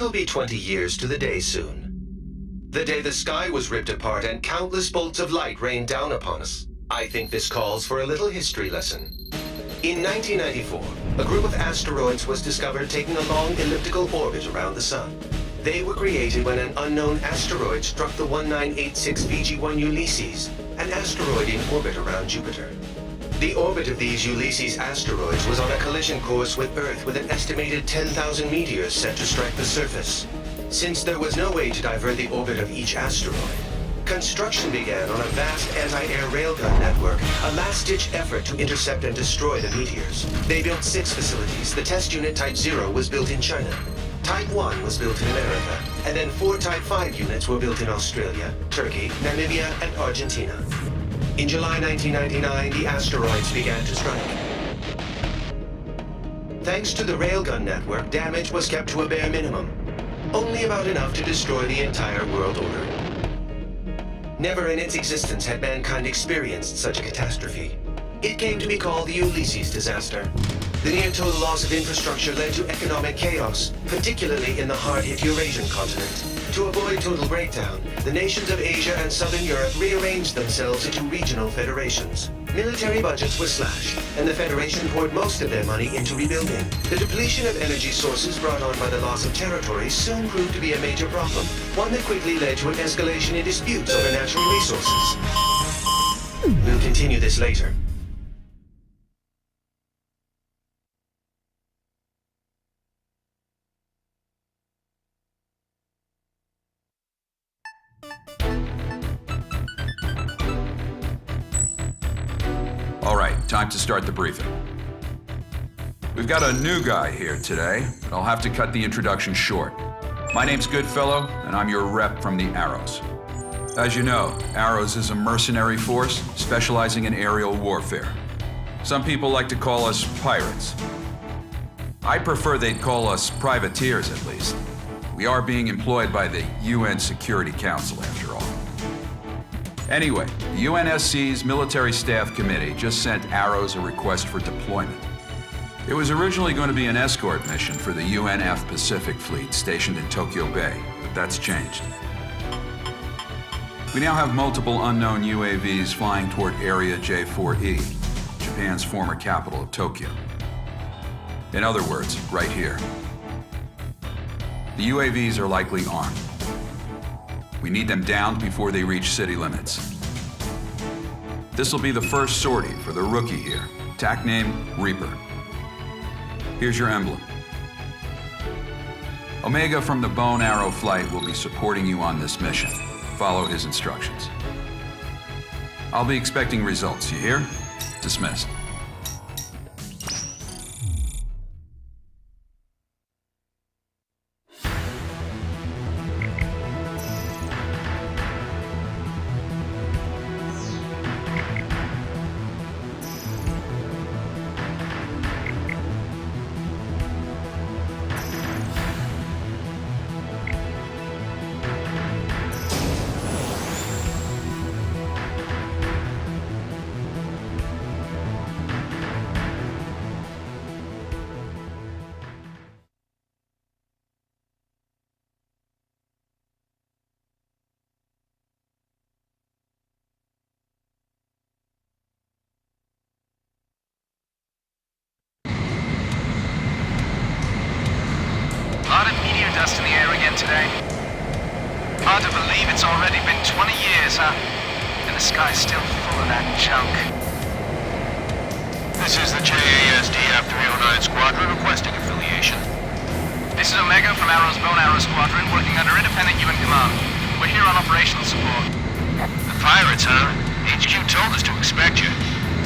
It'll be 20 years to the day soon. The day the sky was ripped apart and countless bolts of light rained down upon us. I think this calls for a little history lesson. In 1994, a group of asteroids was discovered taking a long elliptical orbit around the Sun. They were created when an unknown asteroid struck the 1986 VG-1 Ulysses, an asteroid in orbit around Jupiter. The orbit of these Ulysses asteroids was on a collision course with Earth with an estimated 10,000 meteors set to strike the surface. Since there was no way to divert the orbit of each asteroid, construction began on a vast anti-air railgun network, a last-ditch effort to intercept and destroy the meteors. They built 6 facilities. The test unit Type 0 was built in China. Type 1 was built in America, and then 4 Type 5 units were built in Australia, Turkey, Namibia, and Argentina. In July 1999, the asteroids began to strike. Thanks to the railgun network, damage was kept to a bare minimum, only about enough to destroy the entire world order. Never in its existence had mankind experienced such a catastrophe. It came to be called the Ulysses disaster. The near-total loss of infrastructure led to economic chaos, particularly in the hard-hit Eurasian continent. To avoid total breakdown, the nations of Asia and Southern Europe rearranged themselves into regional federations. Military budgets were slashed, and the Federation poured most of their money into rebuilding. The depletion of energy sources brought on by the loss of territory soon proved to be a major problem, one that quickly led to an escalation in disputes over natural resources. We'll continue this later. All right, time to start the briefing. We've got a new guy here today, but I'll have to cut the introduction short. My name's Goodfellow, and I'm your rep from the Arrows. As you know, Arrows is a mercenary force specializing in aerial warfare. Some people like to call us pirates. I prefer they'd call us privateers, at least. We are being employed by the UN Security Council, after all. Anyway, the UNSC's Military Staff Committee just sent Arrows a request for deployment. It was originally going to be an escort mission for the UNF Pacific Fleet stationed in Tokyo Bay, but that's changed. We now have multiple unknown UAVs flying toward Area J4E, Japan's former capital of Tokyo. In other words, right here. The UAVs are likely armed. We need them downed before they reach city limits. This will be the first sortie for the rookie here, TAC name Reaper. Here's your emblem. Omega from the Bone Arrow Flight will be supporting you on this mission. Follow his instructions. I'll be expecting results, you hear? Dismissed. Dust in the air again today. Hard to believe it's already been 20 years, huh? And the sky's still full of that junk. This is the JASDF 309 Squadron requesting affiliation. This is Omega from Arrow's Bone Arrow Squadron, working under independent UN command. We're here on operational support. The pirates, huh? HQ told us to expect you.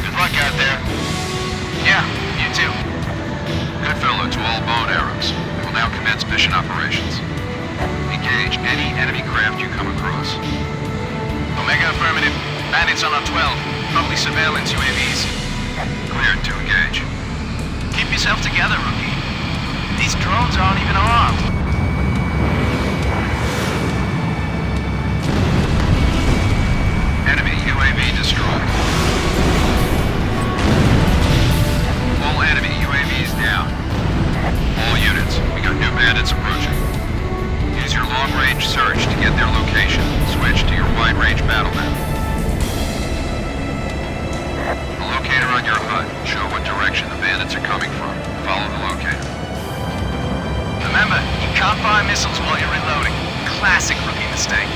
Good luck out there. Yeah, you too. Goodfellow to all Bone Arrows. Will now commence mission operations. Engage any enemy craft you come across. Omega affirmative. Bandits on our 12. Probably surveillance UAVs. Cleared to engage. Keep yourself together, rookie. These drones aren't even armed. Enemy UAV destroyed. All enemy UAVs down. All units, we got new bandits approaching. long-range battle map. The locator on your HUD will show what direction the bandits are coming from. Follow the locator. Remember, you can't fire missiles while you're reloading. Classic rookie mistake.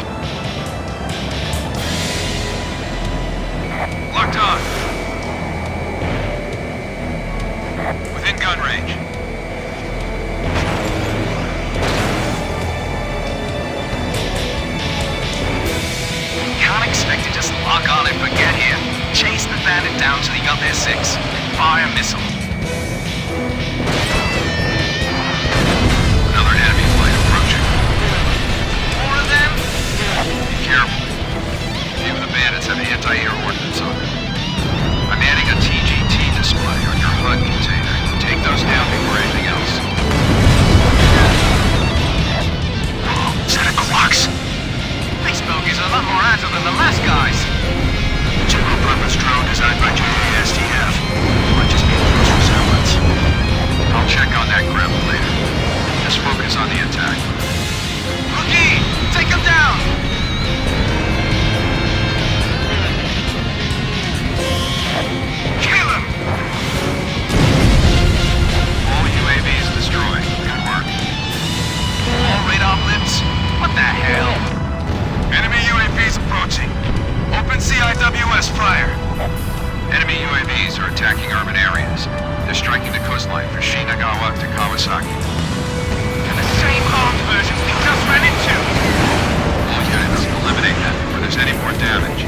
Locked on. Within gun range. Can't expect to just lock on and forget here. Chase the bandit down till you got their 6. Fire missile. Another enemy flight approaching. More of them? Be careful. Few of the bandits have anti-air ordnance on them. I'm adding a TGT display on your HUD container. Take those down before anything else. Set of clocks. These bogies are a lot more agile than the last guys. General purpose drone designed by JASDF. Might just be a close resemblance. I'll check on that grip later. Just focus on the attack. Rookie! Take him down! Kill him! All UAVs destroyed. Good work. All radar blips? What the hell? Enemy UAVs approaching. Open CIWS fire. Enemy UAVs are attacking urban areas. They're striking the coastline from Shinagawa to Kawasaki. And the same armed versions we just ran into! All units, eliminate them before there's any more damage.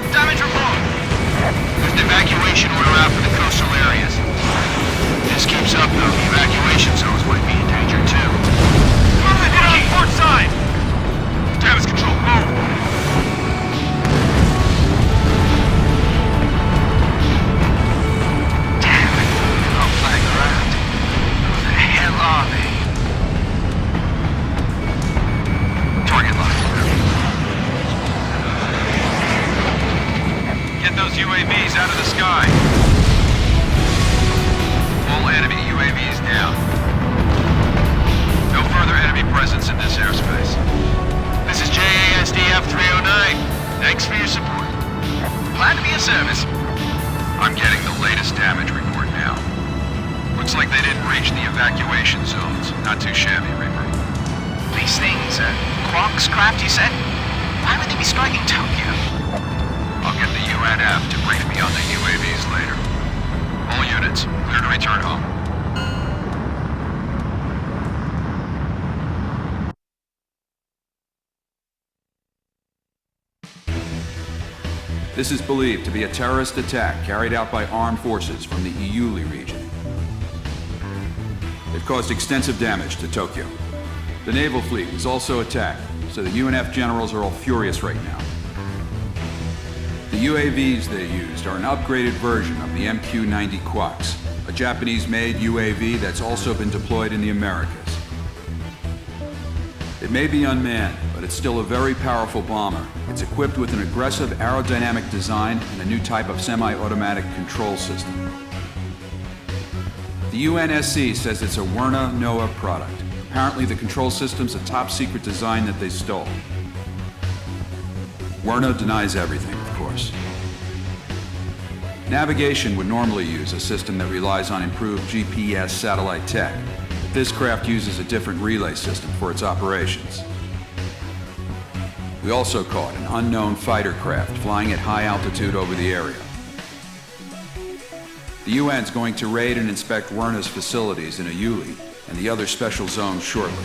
Damage report! There's an evacuation order out for the coastal areas. If this keeps up, though, the evacuation zones might be in danger, too. Move it on port side! Damage control, move! Damn it! They're not flying around. Who the hell are they? Target locked. Get those UAVs out of the sky. All enemy UAVs down. No further enemy presence in this airspace. This is JASDF 309. Thanks for your support. Glad to be of service. I'm getting the latest damage report now. Looks like they didn't reach the evacuation zones. Not too shabby, Reaper. These things, Quark's craft, you said? Why would they be striking Tokyo? I'll get the UNF to brief me on the UAVs later. All units, clear to return home. This is believed to be a terrorist attack carried out by armed forces from the Iuli region. They've caused extensive damage to Tokyo. The naval fleet was also attacked, so the UNF generals are all furious right now. The UAVs they used are an upgraded version of the MQ-90 Quaks, a Japanese-made UAV that's also been deployed in the Americas. It may be unmanned, but it's still a very powerful bomber. It's equipped with an aggressive aerodynamic design and a new type of semi-automatic control system. The UNSC says it's a Werner NOAA product. Apparently the control system's a top-secret design that they stole. Werner denies everything, of course. Navigation would normally use a system that relies on improved GPS satellite tech. This craft uses a different relay system for its operations. We also caught an unknown fighter craft flying at high altitude over the area. The UN's going to raid and inspect Werner's facilities in Iuli and the other special zones shortly.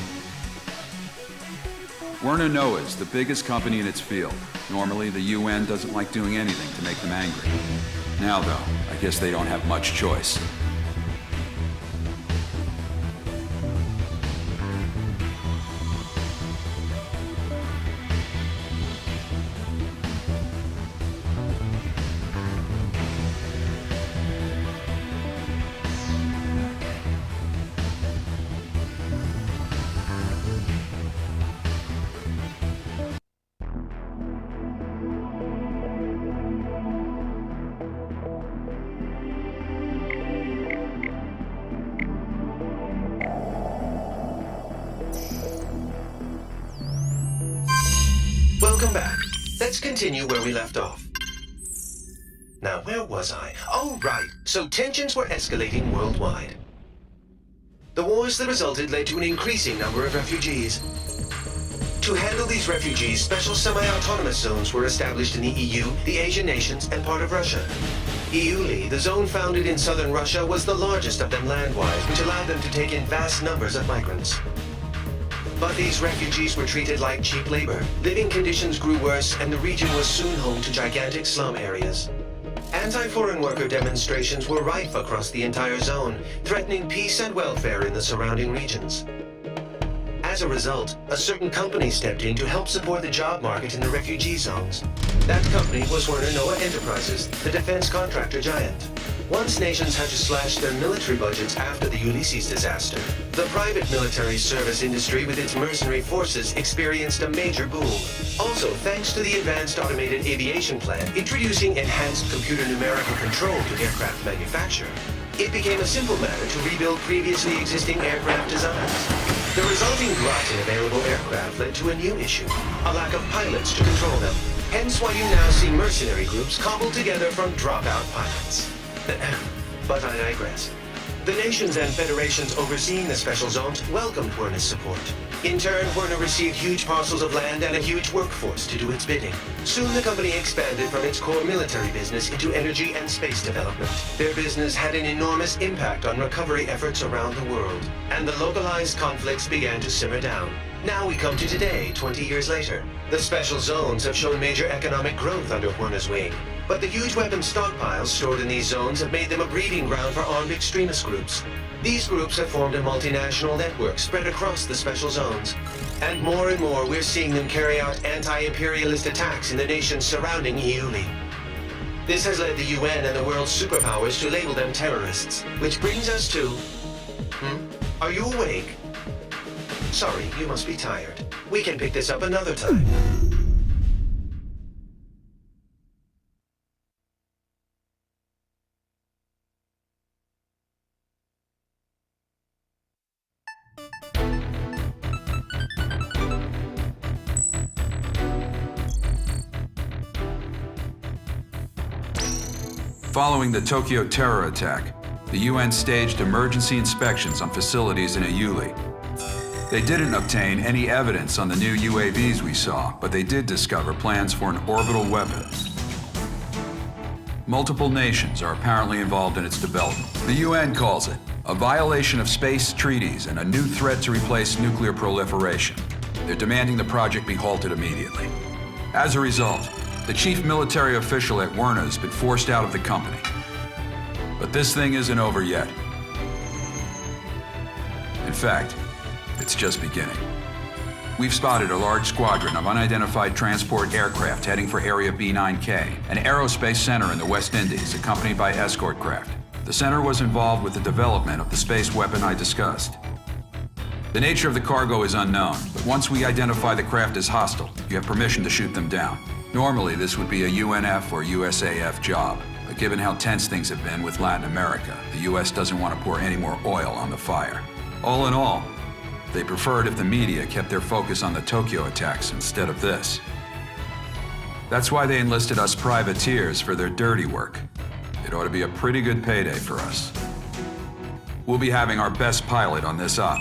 Werner NOAA is the biggest company in its field. Normally, the UN doesn't like doing anything to make them angry. Now, though, I guess they don't have much choice. Welcome back. Let's continue where we left off. Now, where was I? Oh, right. So tensions were escalating worldwide. The wars that resulted led to an increasing number of refugees. To handle these refugees, special semi-autonomous zones were established in the EU, the Asian nations, and part of Russia. EULI, the zone founded in southern Russia, was the largest of them land-wise, which allowed them to take in vast numbers of migrants. But these refugees were treated like cheap labor. Living conditions grew worse, and the region was soon home to gigantic slum areas. Anti-foreign worker demonstrations were rife across the entire zone, threatening peace and welfare in the surrounding regions. As a result, a certain company stepped in to help support the job market in the refugee zones. That company was Werner Noah Enterprises, the defense contractor giant. Once nations had to slash their military budgets after the Ulysses disaster, the private military service industry with its mercenary forces experienced a major boom. Also, thanks to the Advanced Automated Aviation Plan introducing enhanced computer numerical control to aircraft manufacture, it became a simple matter to rebuild previously existing aircraft designs. The resulting glut in available aircraft led to a new issue, a lack of pilots to control them. Hence why you now see mercenary groups cobbled together from dropout pilots. But I digress. The nations and federations overseeing the special zones welcomed Werner's support. In turn, Werner received huge parcels of land and a huge workforce to do its bidding. Soon the company expanded from its core military business into energy and space development. Their business had an enormous impact on recovery efforts around the world, and the localized conflicts began to simmer down. Now we come to today, 20 years later. The special zones have shown major economic growth under Werner's wing, but the huge weapons stockpiles stored in these zones have made them a breeding ground for armed extremist groups. These groups have formed a multinational network spread across the special zones. And more we're seeing them carry out anti-imperialist attacks in the nations surrounding EULI. This has led the UN and the world's superpowers to label them terrorists, which brings us to... Are you awake? Sorry, you must be tired. We can pick this up another time. Following the Tokyo terror attack, the UN staged emergency inspections on facilities in EULI. They didn't obtain any evidence on the new UAVs we saw, but they did discover plans for an orbital weapon. Multiple nations are apparently involved in its development. The UN calls it a violation of space treaties and a new threat to replace nuclear proliferation. They're demanding the project be halted immediately. As a result, the chief military official at Werner has been forced out of the company. But this thing isn't over yet. In fact, it's just beginning. We've spotted a large squadron of unidentified transport aircraft heading for Area B9K, an aerospace center in the West Indies, accompanied by escort craft. The center was involved with the development of the space weapon I discussed. The nature of the cargo is unknown, but once we identify the craft as hostile, you have permission to shoot them down. Normally, this would be a UNF or USAF job, but given how tense things have been with Latin America, the US doesn't want to pour any more oil on the fire. All in all, they preferred if the media kept their focus on the Tokyo attacks instead of this. That's why they enlisted us privateers for their dirty work. It ought to be a pretty good payday for us. We'll be having our best pilot on this op.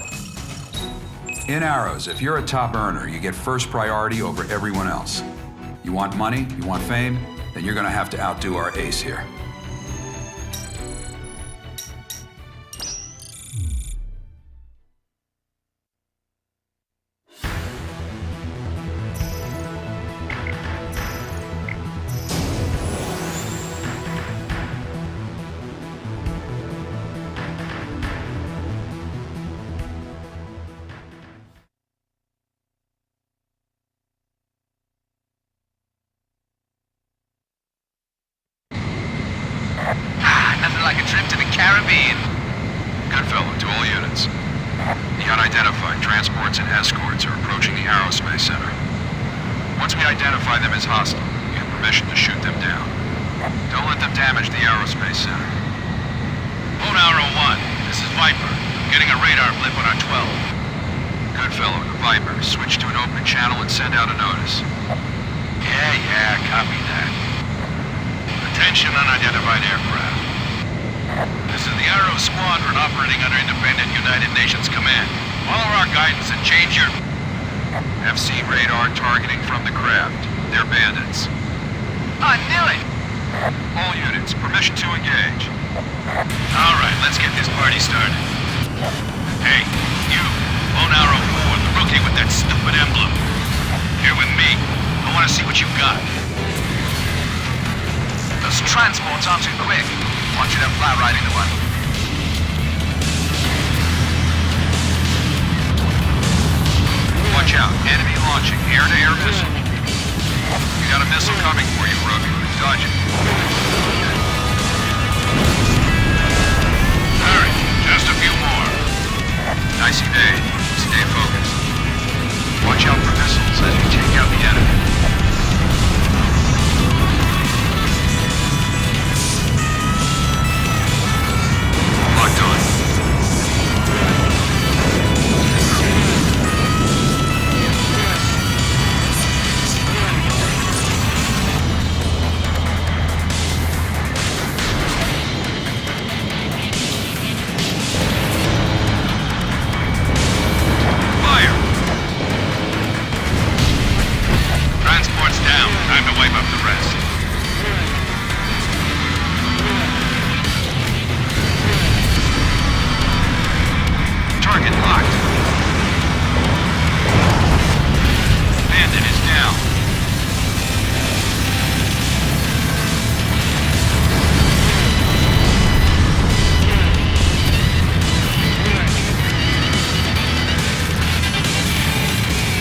In Arrows, if you're a top earner, you get first priority over everyone else. You want money, you want fame, then you're gonna have to outdo our ace here. Nothing like a trip to the Caribbean. Good fellow, to all units. The unidentified transports and escorts are approaching the Aerospace Center. Once we identify them as hostile, we have permission to shoot them down. Don't let them damage the Aerospace Center. Lone Arrow 1, this is Viper. I'm getting a radar blip on our 12. Good fellow, the Viper, switch to an open channel and send out a notice. Yeah, Attention unidentified aircraft. This is the Arrow Squadron operating under independent United Nations command. Follow our guidance and change your... FC radar targeting from the craft. They're bandits. I knew it! All units, permission to engage. All right, let's get this party started. Hey, you, Lone Arrow 4, the rookie with that stupid emblem. Here with me. I want to see what you've got. Those transports aren't too quick. Want you to fly right into one. Watch out, enemy launching air-to-air missile. You got a missile coming for you, Rook. Dodge it. Hurry, just a few more. Nicey day. Stay focused. Watch out for missiles as you take out the enemy. Locked on. Fire! Transport's down. Time to wipe up the rest. Target locked. Bandit is down.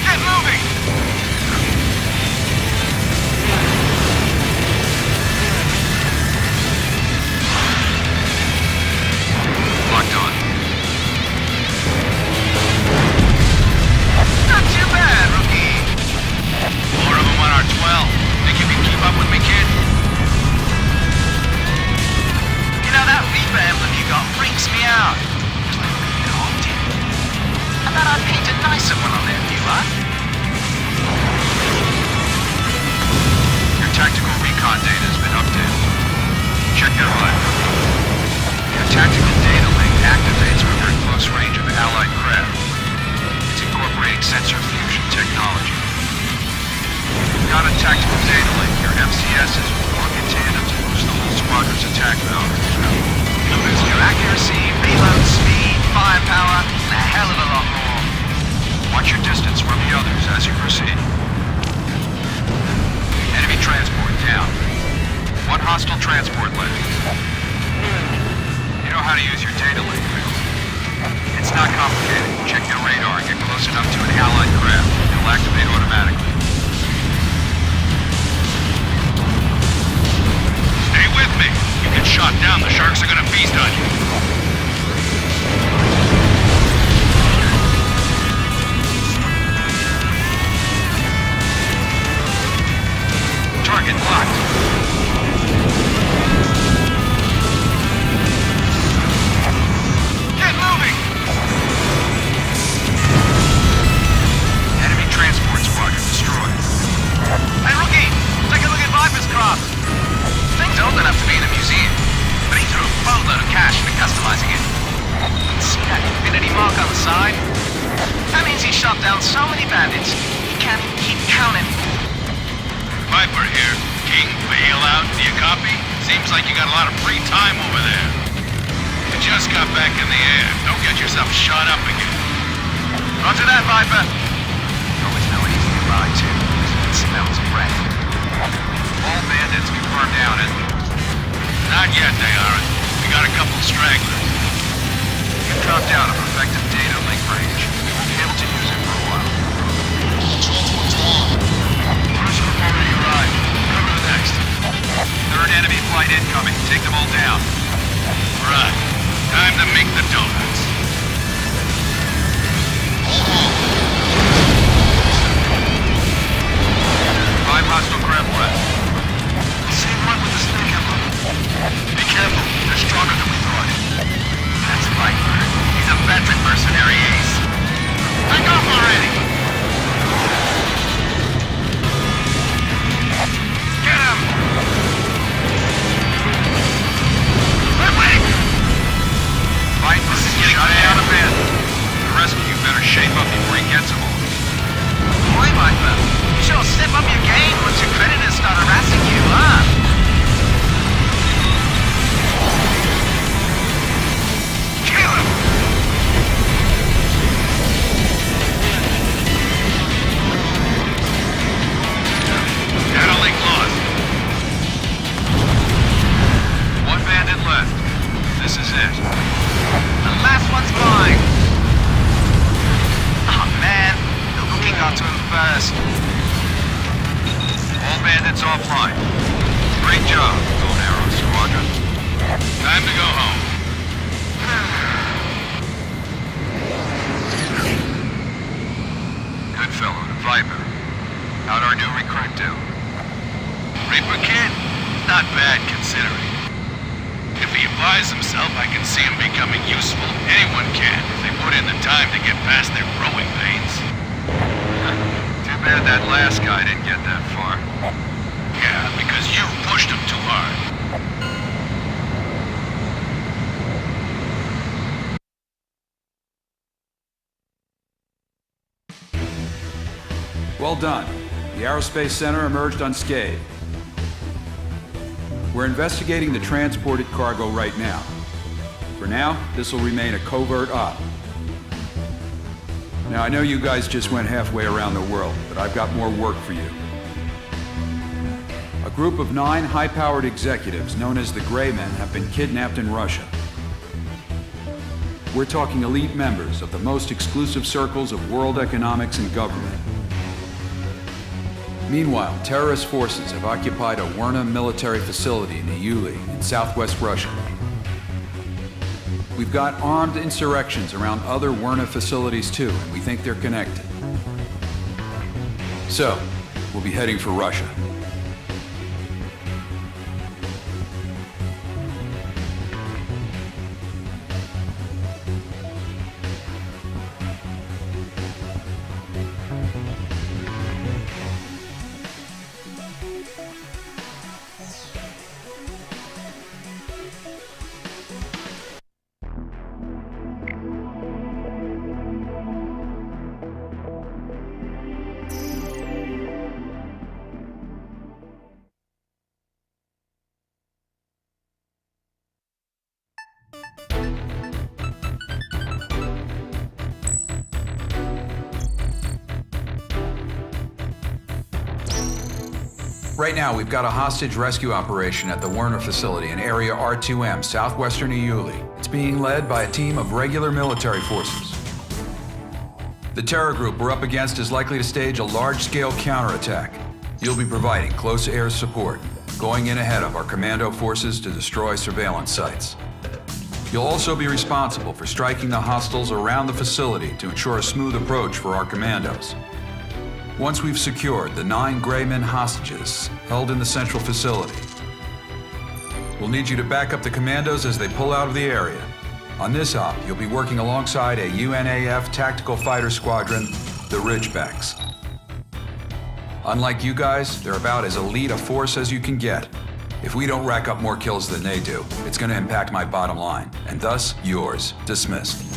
Get moving! Locked on. Not too bad, rookie. 4 of them on our 12. Think you can keep up with me, kid? You know, that Reaper emblem you got freaks me out. Just like a haunted. I thought I'd paint a nicer one on there for you, huh? Your tactical recon data has been updated. Check your HUD. Your tactical data link activates when you're in close range of allied craft. It's incorporating sensor fusion technology. You've got a tactical data link. Your FCSs will work in tandem to boost the whole squadron's attack power. It'll boost your accuracy, reload speed, firepower, and a hell of a lot more. Watch your distance from the others as you proceed. Enemy transport down. One hostile transport left. You know how to use your data link, Bill. It's not complicated. Check your radar and get close enough to an allied craft. It'll activate automatically. Stay with me. You get shot down, the sharks are gonna feast on you. Target locked. Get moving! Enemy transport squadron destroyed. Hey, rookie! Take a look at Viper's craft. Thing's old enough to be in a museum, but he threw a boatload of cash into customizing it. See that infinity mark on the side? That means he shot down so many bandits, he can't keep counting. Viper here. King, bail out. Do you copy? Seems like you got a lot of free time over there. You just got back in the air. Don't get yourself shot up again. Roger that, Viper. You always know when he's nearby, too. It smells breath. All bandits confirmed down, isn't it? Not yet, they aren't. We got a couple stragglers. You dropped out of effective data link range. We won't be able to use it for a while. First group already arrived. Cover the next. Third enemy flight incoming. Take them all down. Right. Time to make the donuts. Five hostile craft left. Same one with the snake emblem. Be careful. They're stronger than we thought. That's Viper. He's a veteran mercenary ace. Take off already! Get him! flying. Great job, Bow and Arrow Squadron. Time to go home. Goodfellow to Viper. How'd our new recruit do? Reaper kid? Not bad considering. If he applies himself, I can see him becoming useful. Anyone can, if they put in the time to get past their growing pains. Too bad that last guy didn't get that far. Yeah, because you pushed him too hard. Well done. The Aerospace Center emerged unscathed. We're investigating the transported cargo right now. For now, this will remain a covert op. Now, I know you guys just went halfway around the world, but I've got more work for you. A group of 9 high-powered executives known as the Gray Men have been kidnapped in Russia. We're talking elite members of the most exclusive circles of world economics and government. Meanwhile, terrorist forces have occupied a Werna military facility in Iuli in southwest Russia. We've got armed insurrections around other Werna facilities too, and we think they're connected. So, we'll be heading for Russia. Right now, we've got a hostage rescue operation at the Werner facility in Area R2M, southwestern Iuli. It's being led by a team of regular military forces. The terror group we're up against is likely to stage a large-scale counterattack. You'll be providing close air support, going in ahead of our commando forces to destroy surveillance sites. You'll also be responsible for striking the hostiles around the facility to ensure a smooth approach for our commandos. Once we've secured the 9 Gray Men hostages held in the central facility, we'll need you to back up the commandos as they pull out of the area. On this op, you'll be working alongside a UNAF tactical fighter squadron, the Ridgebacks. Unlike you guys, they're about as elite a force as you can get. If we don't rack up more kills than they do, it's going to impact my bottom line, and thus yours. Dismissed.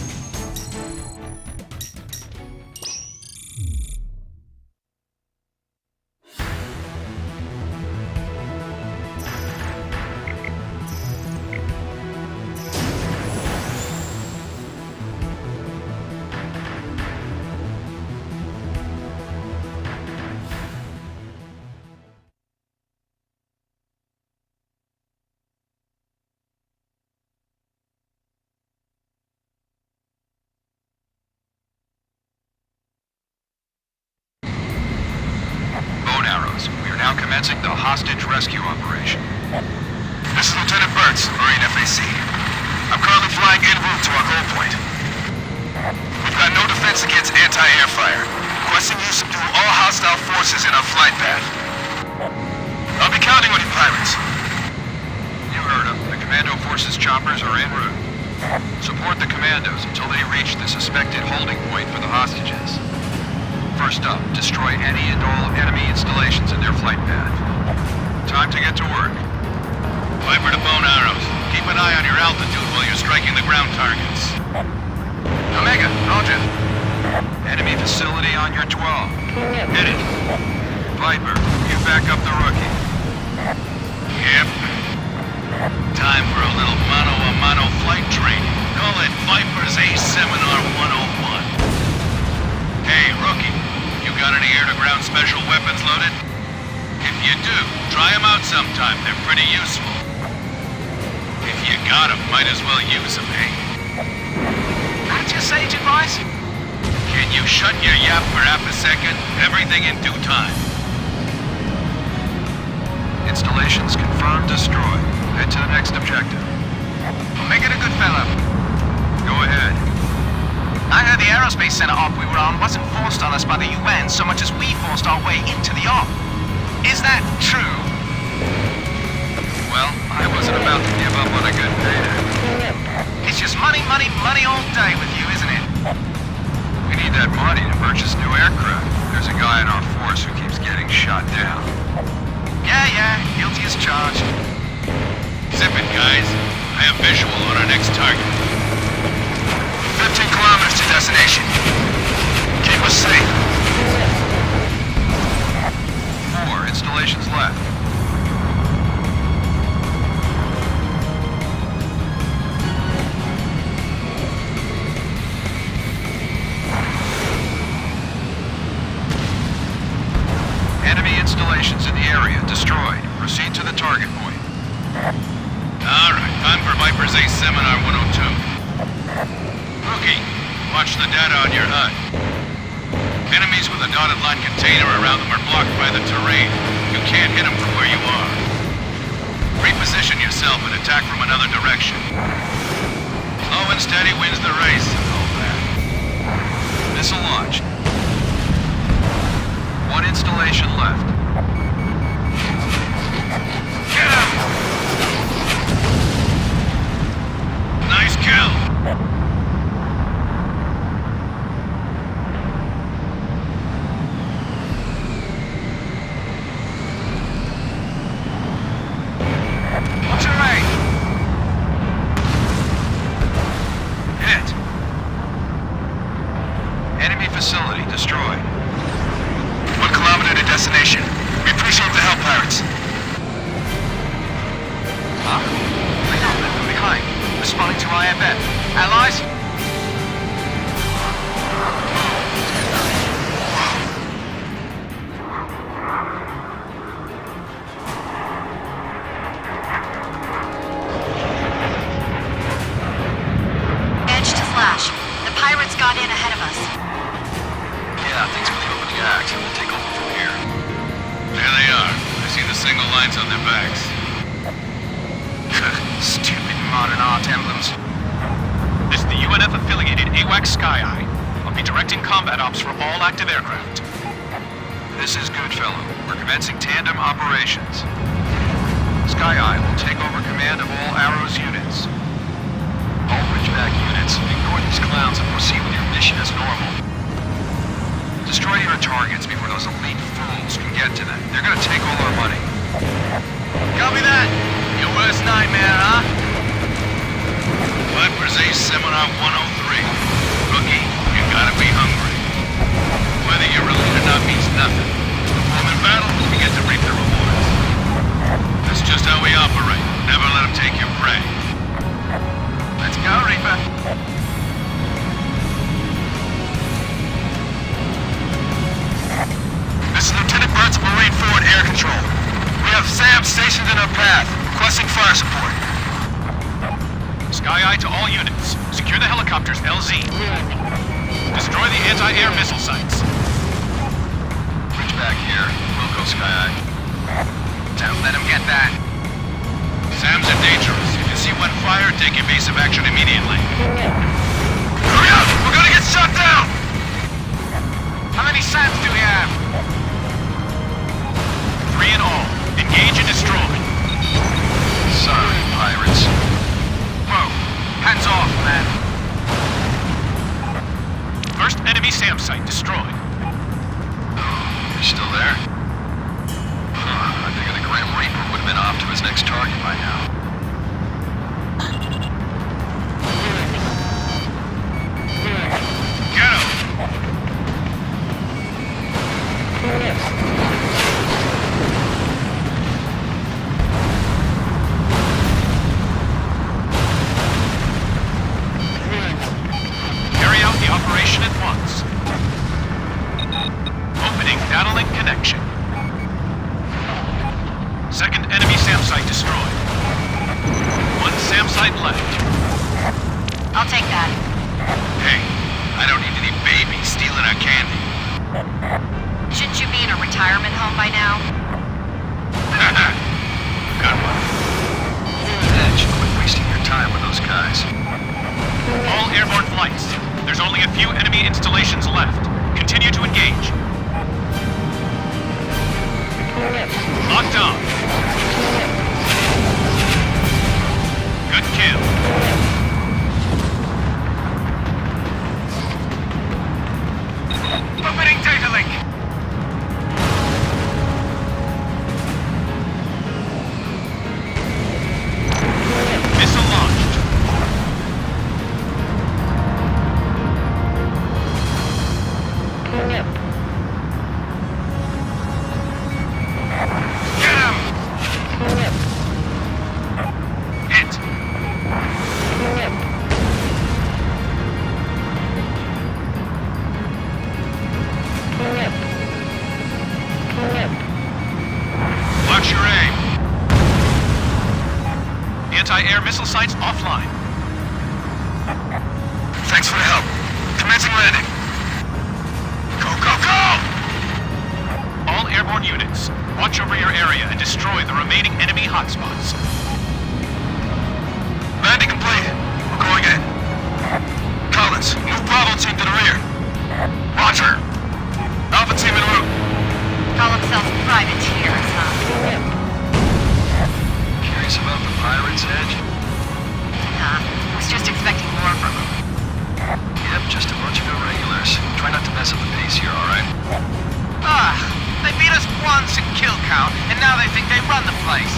Now commencing the hostage rescue operation. This is Lieutenant Burtz, Marine FAC. I'm currently flying en route to our goal point. We've got no defense against anti-air fire. Requesting you subdue all hostile forces in our flight path. I'll be counting on you pirates. You heard him. The commando forces choppers are en route. Support the commandos until they reach the suspected holding point for the hostages. First up, destroy any and all enemy installations in their flight path. Time to get to work. Viper to Bow and Arrows. Keep an eye on your altitude while you're striking the ground targets. Omega, Roger. Enemy facility on your 12. Hit it. Viper, you back up the rookie. Yep. Time for a little mano-a-mano flight training. Call it Viper's Ace Seminar 101. Hey, rookie. You got any air-to-ground special weapons loaded? If you do, try them out sometime. They're pretty useful. If you got them, might as well use them, eh? What did you say, Boys? Can you shut your yap for half a second? Everything in due time. Installations confirmed destroyed. Head to the next objective. Make it a good fella. Go ahead. I heard the aerospace center op we were on wasn't forced on us by the UN so much as we forced our way into the op. Is that true? Well, I wasn't about to give up on a good payday. It's just money, money, money all day with you, isn't it? We need that money to purchase new aircraft. There's a guy in our force who keeps getting shot down. Yeah, guilty as charged. Zip it, guys. I have visual on our next target. 15 kilometers to destination. Keep us safe. 4 installations left. Enemy installations in the area destroyed. Proceed to the target point. Alright, time for Viper's Ace Seminar 102. Rookie, watch the data on your HUD. Enemies with a dotted line container around them are blocked by the terrain. You can't hit them from where you are. Reposition yourself and attack from another direction. Slow and steady wins the race and all that. Missile launched. 1 installation left. Get him! Nice kill! What's your rate? Hit! Enemy facility destroyed. 1 kilometer to destination. We appreciate the help, pirates. Huh? I know, they're from behind. Responding to IFF. Allies? Edge to Flash. The pirates got in ahead of us. Yeah, thanks for the opening act. We'll take over from here. There they are. I see the single lines on their backs. Stupid modern art emblems. This is the UNF-affiliated AWACS Sky Eye. I'll be directing combat ops for all active aircraft. This is Goodfellow. We're commencing tandem operations. Sky Eye will take over command of all Arrows units. All Ridgeback units, ignore these clowns and proceed with your mission as normal. Destroy your targets before those elite fools can get to them. They're gonna take all our money. Copy that. Your worst nightmare, huh? Viper's Ace Seminar 103. Rookie, you gotta be hungry. Whether you're elite or not means nothing. Perform in battle, we get to reap the rewards. That's just how we operate. Never let them take your prey. Let's go, Reaper. This is Lieutenant Burns of Marine Forward Air Control. We have Sam stationed in our path, requesting fire support. Sky Eye to all units. Secure the helicopters LZ. Destroy the anti-air missile sites. Ridgeback here. Wilco Sky Eye. Don't let him get that. Sam's are dangerous. If you see one fire, take evasive action immediately. Hurry up! We're gonna get shot down! How many SAMs do we have? 3 in all. Engage and destroy. Sorry, pirates. Whoa. Hands off, man. First enemy SAM site destroyed. You're still there? I figured the Grim Reaper would have been off to his next target by now. Get him! Carry out the operation at once. Opening data link connection. Second enemy SAM site destroyed. 1 SAM site left. I'll take that. Hey, I don't need any babies stealing our candy. Shouldn't you be in a retirement home by now? only a few enemy installations left. Continue to engage. Locked on. Good kill. Opening data link. Missile launched. Get him! Hit. Watch your aim. Anti-air missile sites offline. Thanks for the help. Commencing landing. Go, go, go! All airborne units, watch over your area and destroy the remaining enemy hotspots. Landing complete. We're going in. Collins, move Bravo team to the rear. Roger. Alpha team en route. Call himself privateers, huh? Curious about the pirates, Edge? Nah, was just expecting more from him. Yep, just a bunch of irregulars. Try not to mess up the pace here, alright? They beat us once in kill count, and now they think they run the place.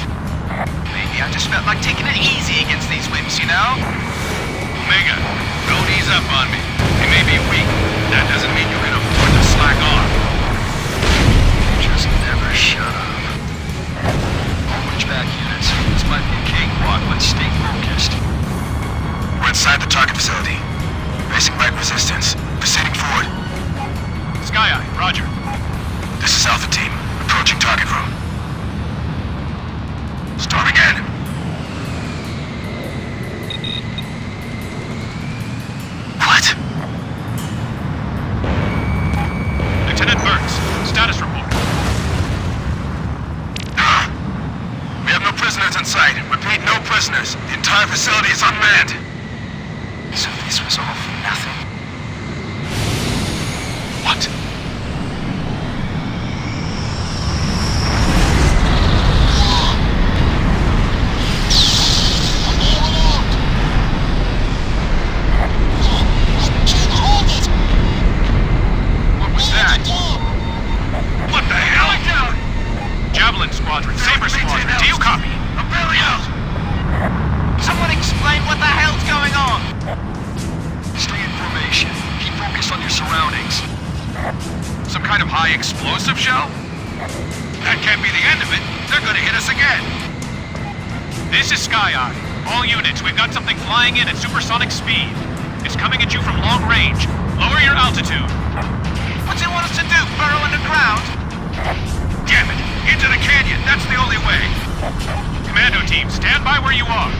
Maybe I just felt like taking it easy against these wimps, you know? Omega, don't ease up on me. They may be weak. That doesn't mean you can afford to slack off. Just never shut up. All Ridgeback units. This might be a cakewalk, but stay focused. We're inside the target facility. Facing light resistance. Proceeding forward. Sky Eye, roger. This is Alpha Team. Approaching target room. Storm again. What? Lieutenant Burns, status report. We have no prisoners in sight. Repeat, no prisoners. The entire facility is unmanned. So this was all for nothing? What? What was that? What the hell? Javelin Squadron, Saber Squadron, do you copy? Someone explain what the hell's going on! Stay in formation. Keep focused on your surroundings. Some kind of high explosive shell? That can't be the end of it. They're gonna hit us again. This is Sky Eye. All units, we've got something flying in at supersonic speed. It's coming at you from long range. Lower your altitude. What's it want us to do? Burrow underground? Damn it! Into the canyon! That's the only way! Commando team, stand by where you are.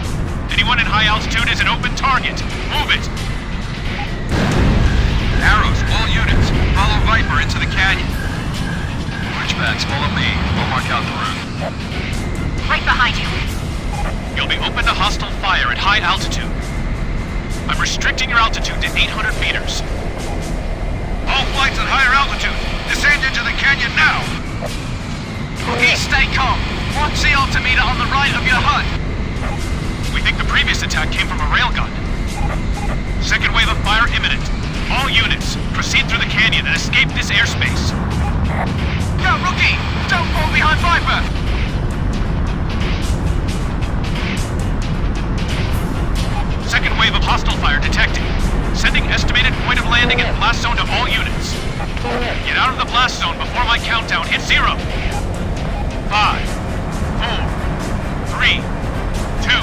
Anyone in high altitude is an open target. Move it! Arrows, all units. Follow Viper into the canyon. Ridgebacks, follow me. We'll mark out the route. Right behind you. You'll be open to hostile fire at high altitude. I'm restricting your altitude to 800 meters. All flights at higher altitude, descend into the canyon now! Okay, stay calm. Watch the altimeter on the right of your HUD. We think the previous attack came from a railgun. Second wave of fire imminent. All units, proceed through the canyon and escape this airspace. Go, Rookie! Don't fall behind Viper! Second wave of hostile fire detected. Sending estimated point of landing and blast zone to all units. Get out of the blast zone before my countdown hits 0. 5, 4, 3, 2,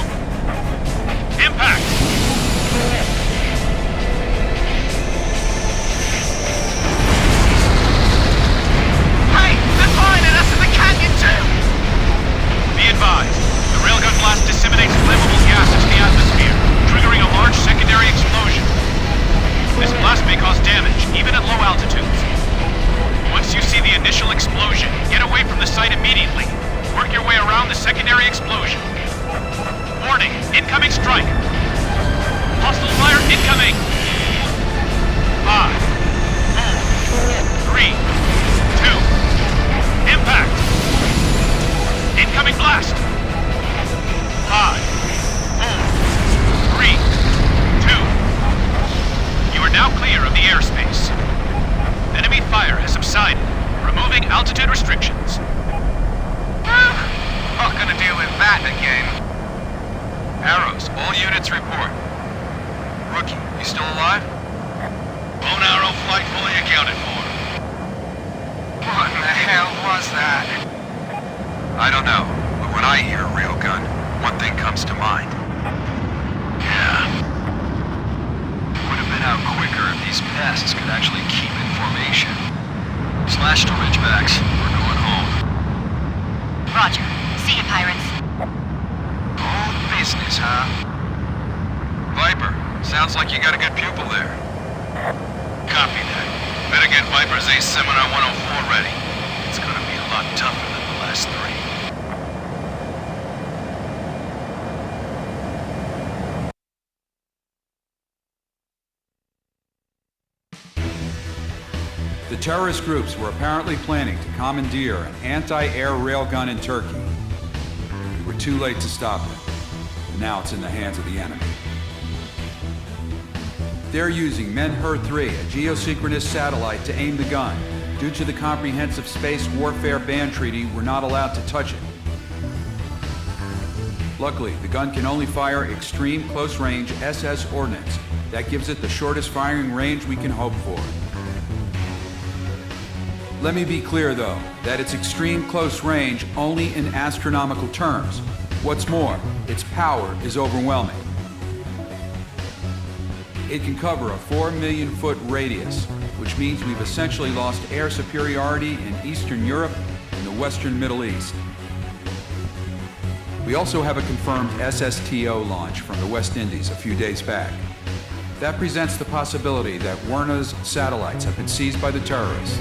impact! Hey, they're firing at us in the canyon too! Be advised, the railgun blast disseminates flammable gas into the atmosphere, triggering a large secondary explosion. This blast may cause damage, even at low altitudes. Once you see the initial explosion, get away from the site immediately. Work your way around the secondary explosion. Warning, incoming strike. Hostile fire incoming! 5, 4, 3, 2, impact! Incoming blast! 5, 4, 3, 2. You are now clear of the airspace. Enemy fire has subsided, removing altitude restrictions. Not gonna deal with that again. Arrows, all units report. Rookie, you still alive? Bone arrow flight fully accounted for. What in the hell was that? I don't know, but when I hear railgun, one thing comes to mind. Yeah. Would have been out quicker if these pests could actually keep in formation. Slash to Ridgebacks. We're going home. Roger. See you, pirates. Old business, huh? Viper, sounds like you got a good pupil there. Copy that. Better get Viper's Ace Seminar 104 ready. It's gonna be a lot tougher than the last 3. The terrorist groups were apparently planning to commandeer an anti-air railgun in Turkey. We were too late to stop them, and now it's in the hands of the enemy. They're using Menhur-3, a geosynchronous satellite, to aim the gun. Due to the Comprehensive Space Warfare Ban Treaty, we're not allowed to touch it. Luckily, the gun can only fire extreme close-range SS ordnance. That gives it the shortest firing range we can hope for. Let me be clear, though, that it's extreme close range only in astronomical terms. What's more, its power is overwhelming. It can cover a 4 million foot radius, which means we've essentially lost air superiority in Eastern Europe and the Western Middle East. We also have a confirmed SSTO launch from the West Indies a few days back. That presents the possibility that Werna's satellites have been seized by the terrorists.